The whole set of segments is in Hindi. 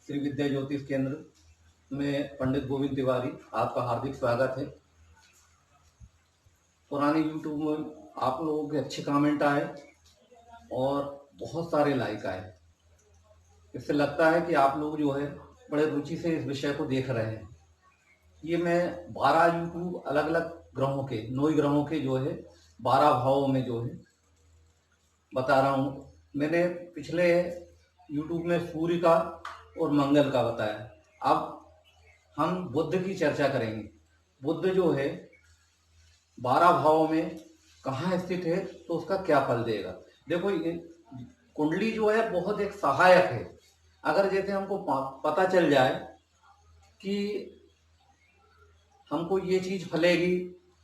श्री विद्या ज्योतिष केंद्र में पंडित गोविंद तिवारी, आपका हार्दिक स्वागत है। पुराने यूट्यूब में आप लोगों के अच्छे कमेंट आए और बहुत सारे लाइक आए। इससे लगता है कि आप लोग जो है बड़े रुचि से इस विषय को देख रहे हैं। ये मैं 12 यूट्यूब अलग अलग ग्रहों के 9 ग्रहों के जो है 12 भावों में जो है बता रहा हूँ। मैंने पिछले यूट्यूब में सूर्य का और मंगल का बताया। अब हम बुध की चर्चा करेंगे। बुध जो है 12 भावों में कहाँ स्थित है तो उसका क्या फल देगा। देखो, ये कुंडली जो है बहुत एक सहायक है। अगर जैसे हमको पता चल जाए कि हमको ये चीज फलेगी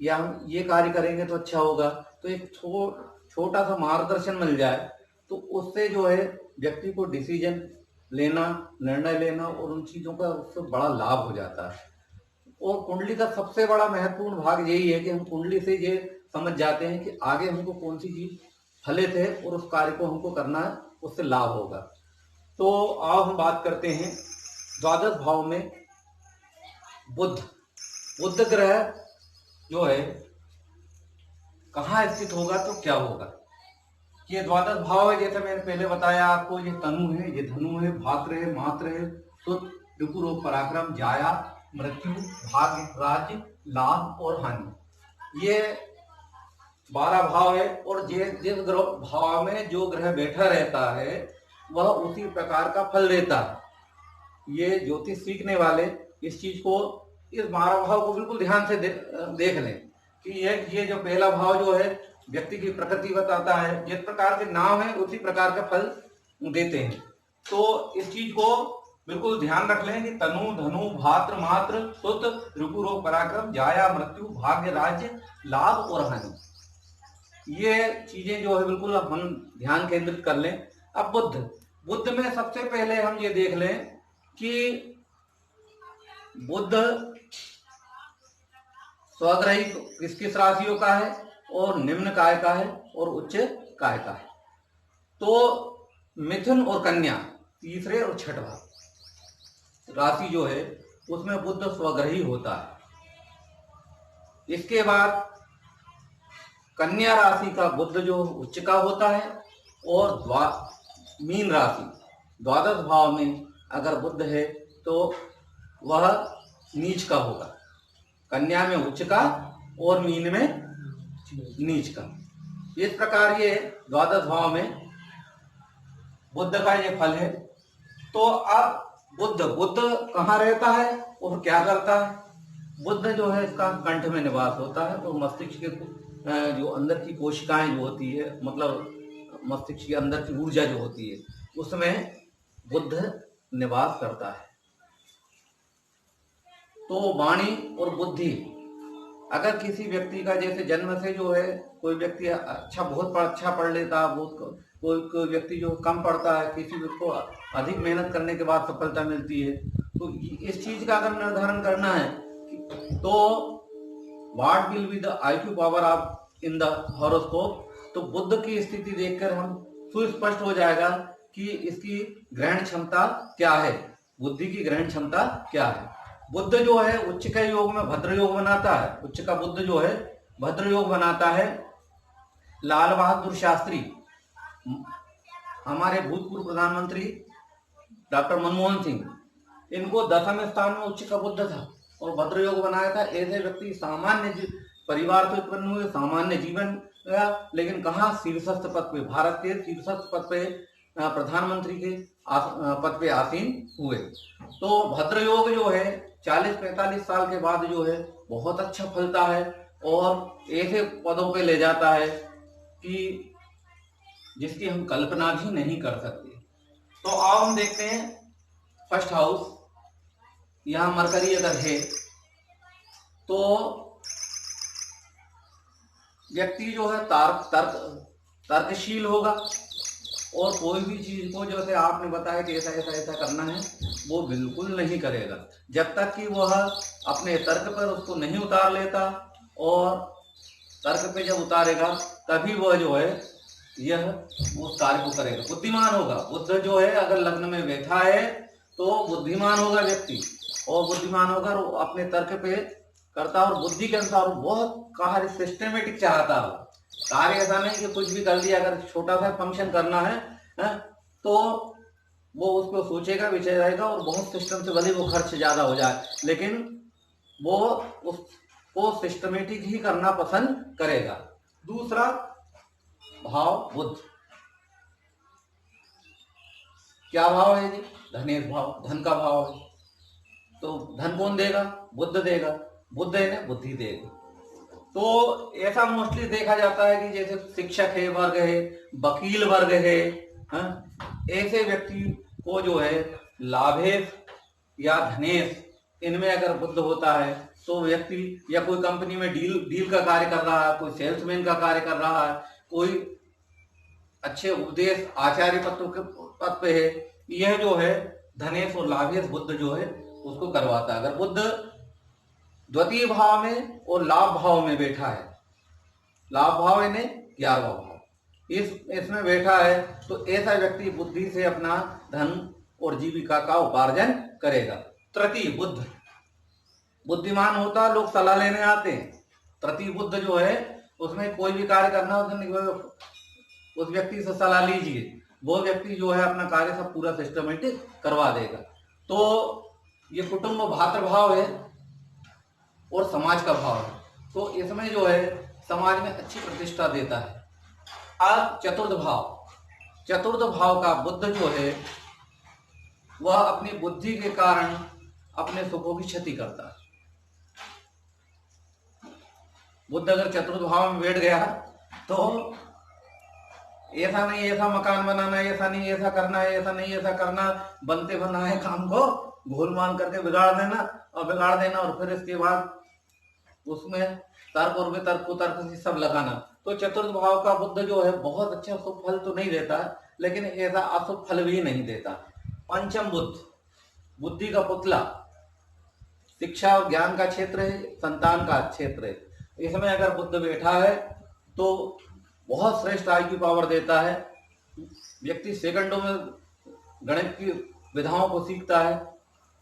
या हम ये कार्य करेंगे तो अच्छा होगा, तो एक छोटा सा मार्गदर्शन मिल जाए तो उससे जो है व्यक्ति को डिसीजन लेना, निर्णय लेना और उन चीजों का उससे बड़ा लाभ हो जाता है। और कुंडली का सबसे बड़ा महत्वपूर्ण भाग यही है कि हम कुंडली से ये समझ जाते हैं कि आगे हमको कौन सी चीज फलित है और उस कार्य को हमको करना है, उससे लाभ होगा। तो आओ हम बात करते हैं द्वादश भाव में बुध ग्रह जो है कहाँ स्थित होगा तो क्या होगा। ये द्वादश भाव है, जैसे मैंने पहले बताया आपको, ये तनु है, ये धनु है, भाद्र है, मात्र है, सुत, ऋपु, रोग, पराक्रम, जाया, मृत्यु, भाग्य, राज्य, लाभ और हानि। ये 12 भाव है और जिस ग्रह भाव में जो ग्रह बैठा रहता है वह उसी प्रकार का फल देता है। ये ज्योतिष सीखने वाले इस चीज को, इस 12 भाव को बिल्कुल ध्यान से देख लें कि ये जो पहला भाव जो है व्यक्ति की प्रकृति बताता है, जिस प्रकार के नाम है उसी प्रकार का फल देते हैं। तो इस चीज को बिल्कुल ध्यान रख लें कि तनु, धनु, भाद्र, मात्र, सुत, ऋपु, रोग, पराक्रम, जाया, मृत्यु, भाग्य, राज्य, लाभ और हानि। ये चीजें जो है बिल्कुल हम ध्यान केंद्रित कर लें। अब बुध में सबसे पहले हम ये देख लें कि बुध स्वग्रही किस राशियों का है और निम्न काय का है और उच्च काय का है। तो मिथुन और कन्या तीसरे और छठवां राशि जो है उसमें बुध स्वग्रही होता है। इसके बाद कन्या राशि का बुध जो उच्च का होता है और मीन राशि द्वादश भाव में अगर बुध है तो वह नीच का होगा। कन्या में उच्च का और मीन में नीच का। इस प्रकार ये द्वादश भाव में बुध का ये फल है। तो अब बुध कहाँ रहता है और क्या करता है। बुध जो है इसका कंठ में निवास होता है और मस्तिष्क के जो अंदर की कोशिकाएं जो होती है, मतलब मस्तिष्क के अंदर की ऊर्जा जो होती है, उसमें बुध निवास करता है। तो वाणी और बुद्धि, अगर किसी व्यक्ति का जैसे जन्म से जो है कोई व्यक्ति बहुत अच्छा पढ़ लेता है, कोई व्यक्ति जो कम पढ़ता है, किसी को अधिक मेहनत करने के बाद सफलता मिलती है। तो इस चीज का अगर निर्धारण करना है तो what will be the IQ power of in the horoscope, तो बुध की स्थिति देखकर हम सुस्पष्ट हो जाएगा कि इसकी ग्रहण क्षमता क्या है, बुद्धि की ग्रहण क्षमता क्या है। बुध जो है उच्च के योग में भद्र योग बनाता है। उच्च का बुध जो है भद्र योग बनाता है। लाल बहादुर शास्त्री, हमारे भूतपूर्व प्रधानमंत्री डॉक्टर मनमोहन सिंह, इनको 10वें स्थान में उच्च का बुध था और भद्र योग बनाया था। ऐसे व्यक्ति सामान्य परिवार से उत्पन्न हुए, सामान्य जीवन गया, लेकिन कहाँ शीर्षस्थ पद पे, भारत के शीर्षस्थ पद पे, प्रधानमंत्री के पद पे आसीन हुए। तो भद्र योग जो है 40-45 साल के बाद जो है बहुत अच्छा फलता है और ऐसे पदों पे ले जाता है कि जिसकी हम कल्पना भी नहीं कर सकते। तो आओ हम देखते हैं फर्स्ट हाउस। यहां मरकरी अगर है तो व्यक्ति जो है तर्कशील होगा और कोई भी चीज को जैसे आपने बताया कि ऐसा ऐसा ऐसा करना है वो बिल्कुल नहीं करेगा जब तक कि वह अपने तर्क पर उसको नहीं उतार लेता। और तर्क पे जब उतारेगा तभी वह जो है यह उस कार्य को करेगा, बुद्धिमान होगा। बुध जो है अगर लग्न में बैठा है तो बुद्धिमान होगा व्यक्ति, और बुद्धिमान होकर वो अपने तर्क पे करता और बुद्धि के अनुसार बहुत कार्य सिस्टमेटिक चाहता है। कार्य ऐसा नहीं कि कुछ भी कर दिया, अगर छोटा सा फंक्शन करना है तो वो उसको सोचेगा, विचारेगा और बहुत सिस्टम से, भले वो खर्च ज्यादा हो जाए लेकिन वो उसको सिस्टमेटिक ही करना पसंद करेगा। दूसरा भाव बुद्ध, क्या भाव है जी? धनेश भाव, धन का भाव है। तो धन कौन देगा? बुद्ध देगा, बुद्ध है बुद्धि देगा। तो ऐसा मोस्टली देखा जाता है कि जैसे शिक्षक है वर्ग है, वकील वर्ग है, ऐसे व्यक्ति को जो है लाभेश या धनेश, इनमें अगर बुद्ध होता है तो व्यक्ति या कोई कंपनी में डील का कार्य कर रहा है, कोई सेल्समैन का कार्य कर रहा है, कोई अच्छे उपदेश आचार्य पद पे है, यह जो है धनेश और लाभेश बुद्ध जो है उसको करवाता है। अगर बुद्ध द्वितीय भाव में और लाभ भाव में बैठा है, लाभ भाव यानी 11वां भाव, इसमें बैठा है, तो ऐसा व्यक्ति बुद्धि से अपना धन और जीविका का उपार्जन करेगा। तृतीय बुद्ध, बुद्धिमान होता है, लोग सलाह लेने आते हैं। तृतीय बुद्ध जो है उसमें कोई भी कार्य करना, उस व्यक्ति से सलाह लीजिए, वो व्यक्ति जो है अपना कार्य सब पूरा सिस्टमेटिक करवा देगा। तो ये कुटुंब भातृभाव है और समाज का भाव है, तो इसमें जो है समाज में अच्छी प्रतिष्ठा देता है। अब चतुर्थ भाव, चतुर्थ भाव का बुद्ध जो है वह अपनी बुद्धि के कारण अपने सुखों की क्षति करता है। बुद्ध अगर चतुर्थ भाव में बैठ गया तो ऐसा नहीं ऐसा मकान बनाना है, ऐसा नहीं ऐसा करना है, ऐसा नहीं ऐसा करना, बनते बनाए काम को घोल मान करके बिगाड़ देना और फिर इसके बाद उसमें तर्क और वितर्क कुतर्क सब लगाना। तो चतुर्थ भाव का बुद्ध जो है बहुत अच्छा शुभ फल तो नहीं देता, लेकिन ऐसा अशुभ फल भी नहीं देता। पंचम बुद्ध, बुद्धि का पुतला, शिक्षा और ज्ञान का क्षेत्र है, संतान का क्षेत्र है। इसमें अगर बुद्ध बैठा है तो बहुत श्रेष्ठ IQ पावर देता है। व्यक्ति सेकंडों में गणित की विधाओं को सीखता है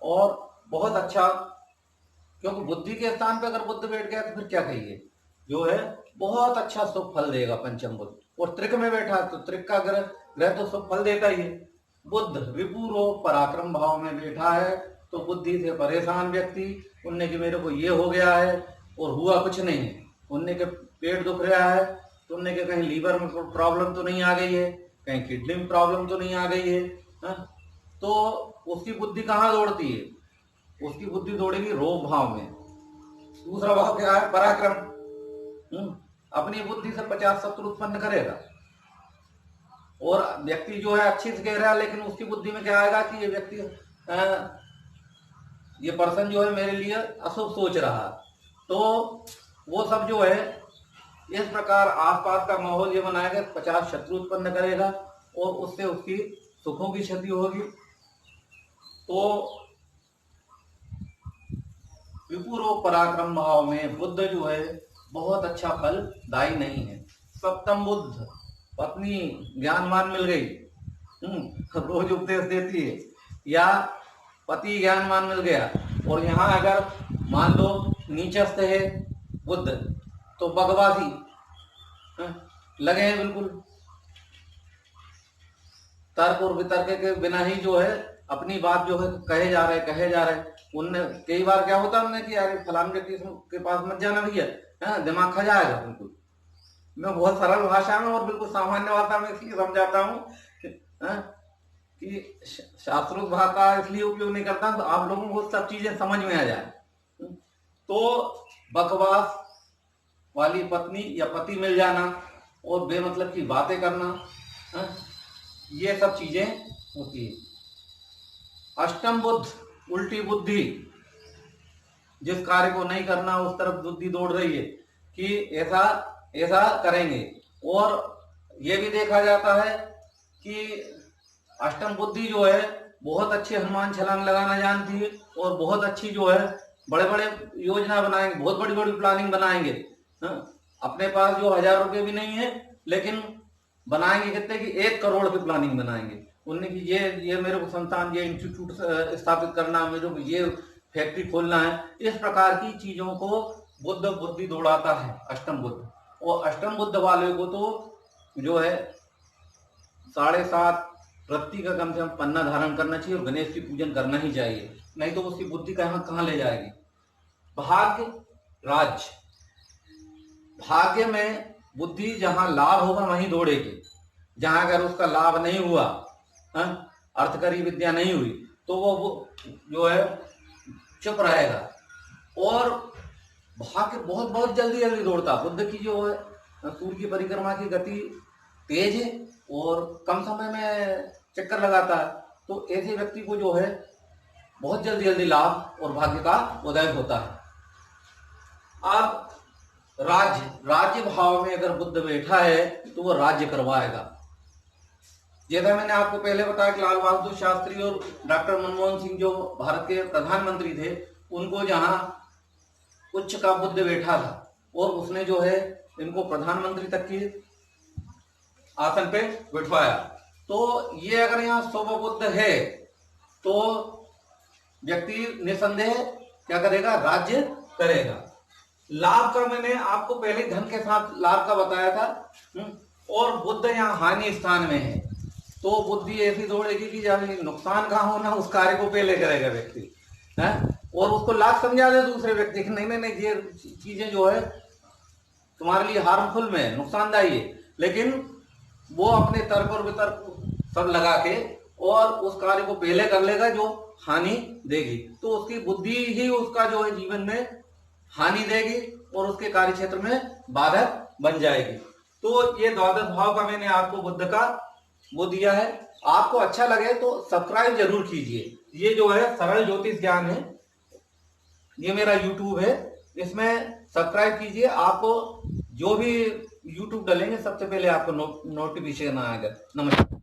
और बहुत अच्छा, क्योंकि बुद्धि के स्थान पे अगर बुद्ध बैठ गया तो फिर क्या कहिए, जो है बहुत अच्छा शुभ फल देगा पंचम बुद्ध। और त्रिक में बैठा तो त्रिक का ग्रह तो शुभ फल देता ही है। बुद्ध विपूर्व पराक्रम भाव में बैठा है तो बुद्धि से परेशान व्यक्ति, उनने कि मेरे को ये हो गया है और हुआ कुछ नहीं है, उनने के पेट दुख रहा है तो उनने के कहीं लीवर में प्रॉब्लम तो नहीं आ गई है, कहीं किडनी में प्रॉब्लम तो नहीं आ गई है, तो उसकी बुद्धि कहाँ दौड़ती है? उसकी बुद्धि दौड़ेगी रोग भाव में। दूसरा भाव क्या है? पराक्रम। अपनी बुद्धि से 50 शत्रु उत्पन्न करेगा। और व्यक्ति जो है अच्छी से कह रहा है लेकिन उसकी बुद्धि में क्या आएगा कि ये व्यक्ति ये पर्सन जो है मेरे लिए अशुभ सोच रहा, तो वो सब जो है इस प्रकार आसपास का माहौल ये बनाएगा, 50 शत्रु उत्पन्न करेगा और उससे उसकी सुखों की क्षति होगी। तो विपूर्व पराक्रम भाव में बुद्ध जो है बहुत अच्छा फल दायी नहीं है। सप्तम बुद्ध, पत्नी ज्ञानवान मिल गई, रोज उपदेश देती है, या पति ज्ञानवान मिल गया, और यहाँ अगर मान लो नीचस्थ है बुद्ध तो बकवासी लगे हैं, बिल्कुल तर्क और वितर्क के बिना ही जो है अपनी बात जो है कहे जा रहे। उनने कई बार क्या होता है कि यार फलान व्यक्ति के पास मत जाना भैया, दिमाग खा जाएगा। बिल्कुल मैं बहुत सरल भाषा में और बिल्कुल सामान्य भाषा में इसलिए समझाता हूँ कि शास्त्रोक्त भाषा इसलिए उपयोग नहीं करता तो आप लोगों को सब चीजें समझ में आ जाए। तो बकवास वाली पत्नी या पति मिल जाना और बेमतलब की बातें करना, ये सब चीजें होती है। अष्टम बुद्ध, उल्टी बुद्धि, जिस कार्य को नहीं करना उस तरफ बुद्धि दौड़ रही है कि ऐसा ऐसा करेंगे। और ये भी देखा जाता है कि अष्टम बुद्धि जो है बहुत अच्छी हनुमान छलांग लगाना जानती है और बहुत अच्छी जो है बड़े बड़े योजना बनाएंगे, बहुत बड़ी बड़ी प्लानिंग बनाएंगे। अपने पास जो 1000 रुपये भी नहीं है लेकिन बनाएंगे कितने की 1 करोड़ की प्लानिंग बनाएंगे। उनने कि ये मेरे को संस्थान, ये इंस्टीट्यूट स्थापित करना, मेरे को ये फैक्ट्री खोलना है। इस प्रकार की चीजों को बुद्ध बुद्धि दौड़ाता है, अष्टम बुद्ध। और अष्टम बुद्ध वाले को तो जो है 7.5 प्रति का कम से कम पन्ना धारण करना चाहिए और गणेश की पूजन करना ही चाहिए, नहीं तो उसकी बुद्धि कहाँ ले जाएगी। भाग्य राज्य, भाग्य में बुद्धि जहां लाभ होगा वहीं दौड़ेगी। जहां अगर उसका लाभ नहीं हुआ, अर्थकारी विद्या नहीं हुई, तो वो जो है चुप रहेगा। और भाग्य बहुत बहुत जल्दी जल्दी दौड़ता। बुद्ध की जो है सूर्य की परिक्रमा की गति तेज है और कम समय में चक्कर लगाता है, तो ऐसे व्यक्ति को जो है बहुत जल्दी जल्दी लाभ और भाग्य का उदय होता है। अब राज्य भाव में अगर बुद्ध बैठा है तो वो राज्य करवाएगा। जैसा मैंने आपको पहले बताया कि लाल बहादुर शास्त्री और डॉक्टर मनमोहन सिंह जो भारत के प्रधानमंत्री थे, उनको जहां उच्च का बुद्ध बैठा था और उसने जो है इनको प्रधानमंत्री तक की आसन पे बिठवाया। तो ये अगर यहाँ शुभ बुद्ध है तो व्यक्ति निसंदेह क्या करेगा, राज्य करेगा। लाभ का मैंने आपको पहले धन के साथ लाभ का बताया था। और बुद्ध यहाँ हानि स्थान में है तो बुद्धि ऐसी दौड़ेगी कि जब नुकसान कहाँ होना उस कार्य को पहले करेगा व्यक्ति है, और उसको लाभ समझा दे दूसरे व्यक्ति कि नहीं ये चीजें जो है तुम्हारे लिए हार्मफुल में नुकसानदायी है, लेकिन वो अपने तर्क और वितर्क सब लगा के और उस कार्य को पहले कर लेगा जो हानि देगी। तो उसकी बुद्धि ही उसका जो है जीवन में हानि देगी और उसके कार्य क्षेत्र में बाधक बन जाएगी। तो ये द्वादश भाव का मैंने आपको बुद्ध का वो दिया है। आपको अच्छा लगे तो सब्सक्राइब जरूर कीजिए। ये जो है सरल ज्योतिष ज्ञान है, ये मेरा यूट्यूब है, इसमें सब्सक्राइब कीजिए। आपको जो भी यूट्यूब डालेंगे सबसे पहले आपको नोटिफिकेशन आएगा। नमस्कार।